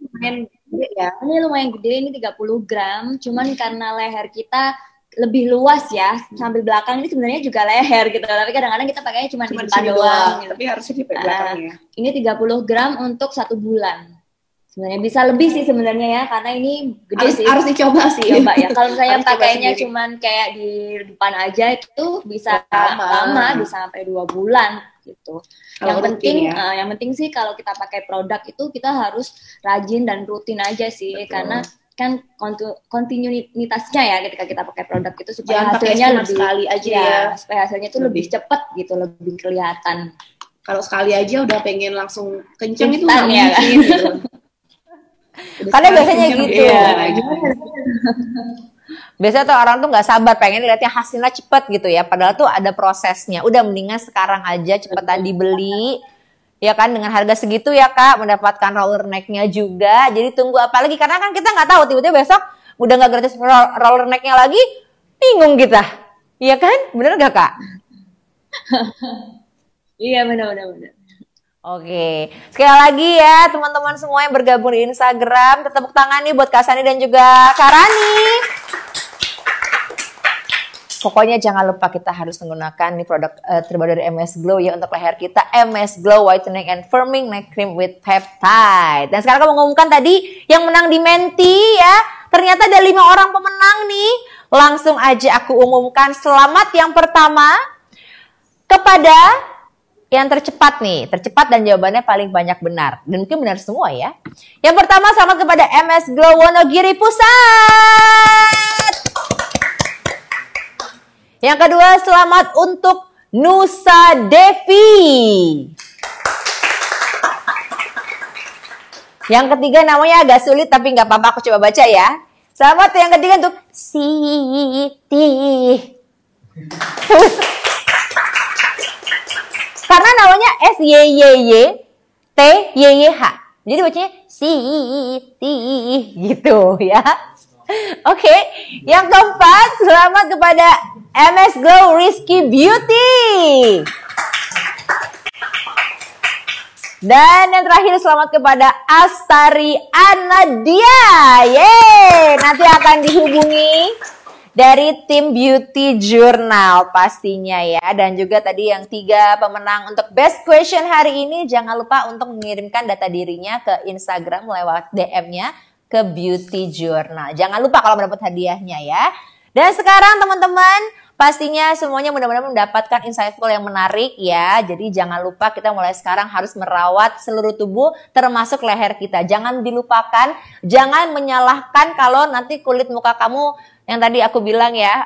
Lumayan gede ya. Ini lumayan gede, ini 30 gram. Cuman karena leher kita lebih luas ya, sambil belakang ini sebenarnya juga leher gitu, tapi kadang-kadang kita pakainya cuma di depan doang gitu. Tapi harusnya di belakang ya. Ini 30 gram untuk 1 bulan. Sebenarnya bisa lebih sih sebenarnya ya, karena ini gede sih. Harus dicoba sih. Coba ya. Kalau misalnya pakainya cuman kayak di depan aja itu bisa lama, bisa sampai 2 bulan gitu. Yang penting sih kalau kita pakai produk itu kita harus rajin dan rutin aja sih. Betul. Karena memperhatikan kontinuitasnya ya ketika kita pakai produk itu supaya Jangan pakai hasilnya cuma lebih sekali aja ya. Supaya hasilnya itu lebih cepat gitu, lebih kelihatan. Kalau sekali aja udah pengen langsung kenceng itu Instan nggak ya, mungkin gitu. Karena biasanya kenceng, gitu. iya. Biasanya tuh orang tuh nggak sabar pengen lihatnya hasilnya cepet gitu ya. Padahal tuh ada prosesnya. Udah mendingan sekarang aja cepetan dibeli. Ya kan dengan harga segitu ya Kak, mendapatkan roller neck-nya juga. Jadi tunggu apa lagi? Karena kan kita nggak tahu tiba-tiba besok udah nggak gratis roller neck-nya lagi, bingung kita. Iya kan? Bener nggak Kak? Iya benar. Oke, sekali lagi ya teman-teman semua yang bergabung di Instagram, tepuk tangan nih buat Kak Sani dan juga Kak Rani. Pokoknya jangan lupa kita harus menggunakan nih produk terbaru dari MS Glow ya untuk leher kita, MS Glow Whitening and Firming Neck Cream with Peptide. Dan sekarang aku mengumumkan tadi yang menang di Menti ya, ternyata ada 5 orang pemenang nih. Langsung aja aku umumkan selamat yang pertama kepada yang tercepat nih, tercepat dan jawabannya paling banyak benar. Dan mungkin benar semua ya. Yang pertama selamat kepada MS Glow Wonogiri Pusat. Yang kedua selamat untuk Nusa Devi. Yang ketiga namanya agak sulit tapi nggak apa-apa aku coba baca ya. Selamat yang ketiga untuk Siti. Karena namanya SYYY-TYYH. Jadi bacanya Siti gitu ya. Oke, yang keempat selamat kepada MS Glow Rizky Beauty. Dan yang terakhir selamat kepada Astari Anadia. Yeay, nanti akan dihubungi dari tim Beauty Journal pastinya ya. Dan juga tadi yang 3 pemenang untuk best question hari ini, jangan lupa untuk mengirimkan data dirinya ke Instagram lewat DM-nya ke Beauty Journal. Jangan lupa kalau mendapat hadiahnya ya. Dan sekarang teman-teman, pastinya semuanya mudah-mudahan mendapatkan insightful yang menarik ya. Jadi jangan lupa kita mulai sekarang harus merawat seluruh tubuh termasuk leher kita. Jangan dilupakan, jangan menyalahkan kalau nanti kulit muka kamu yang tadi aku bilang ya,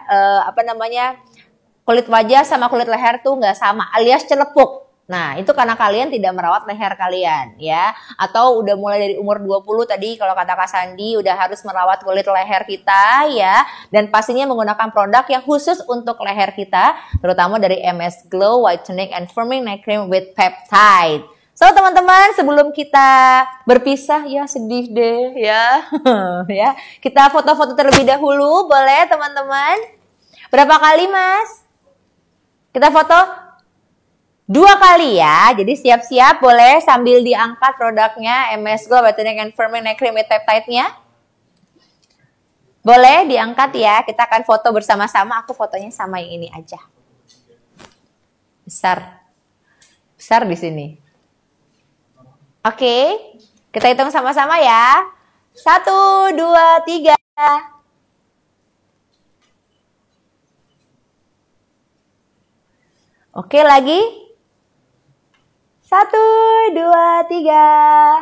kulit wajah sama kulit leher tuh nggak sama alias celepuk. Nah, itu karena kalian tidak merawat leher kalian ya. Atau udah mulai dari umur 20 tadi kalau kata Kak Sandi udah harus merawat kulit leher kita ya. Dan pastinya menggunakan produk yang khusus untuk leher kita. Terutama dari MS Glow Whitening and Firming Neck Cream with Peptide. So teman-teman sebelum kita berpisah ya sedih deh ya. Ya, kita foto-foto terlebih dahulu boleh teman-teman? Berapa kali Mas? Kita foto 2 kali ya, jadi siap-siap boleh sambil diangkat produknya MS Glow Whitening and Firming Neck Cream with Peptide-nya. Boleh diangkat ya, kita akan foto bersama-sama, aku fotonya sama yang ini aja. Besar di sini. Oke, kita hitung sama-sama ya. 1, 2, 3. Oke, lagi. 1, 2, 3.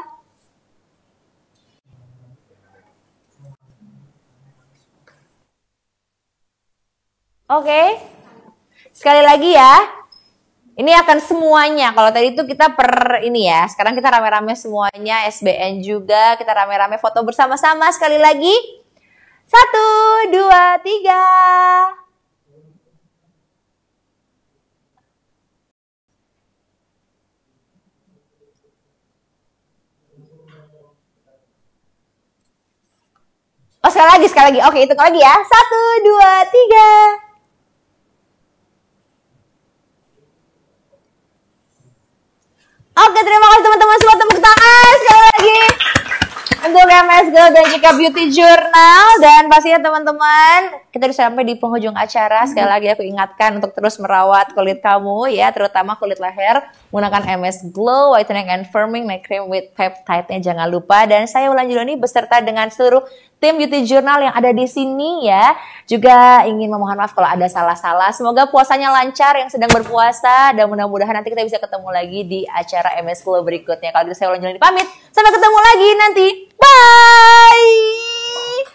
Oke. Sekali lagi ya. Ini akan semuanya. Kalau tadi itu kita per ini ya. Sekarang kita rame-rame semuanya. SBN juga. Kita rame-rame foto bersama-sama. Sekali lagi. 1, 2, 3. Oh, sekali lagi. Oke, hitung lagi ya. 1, 2, 3. Oke, terima kasih teman-teman semua, tepuk tangan sekali lagi untuk MS Glow dan juga Beauty Journal. Dan pastinya teman-teman, kita sudah sampai di penghujung acara. Sekali lagi aku ingatkan untuk terus merawat kulit kamu ya, terutama kulit leher menggunakan MS Glow Whitening and Firming Neck Cream with Peptide-nya jangan lupa. Dan saya Wulan Julani beserta dengan seluruh tim Beauty Journal yang ada di sini ya, juga ingin memohon maaf kalau ada salah-salah. Semoga puasanya lancar yang sedang berpuasa dan mudah-mudahan nanti kita bisa ketemu lagi di acara MS Glow berikutnya. Kalau gitu saya Wulan Julani pamit, sampai ketemu lagi nanti. Bye.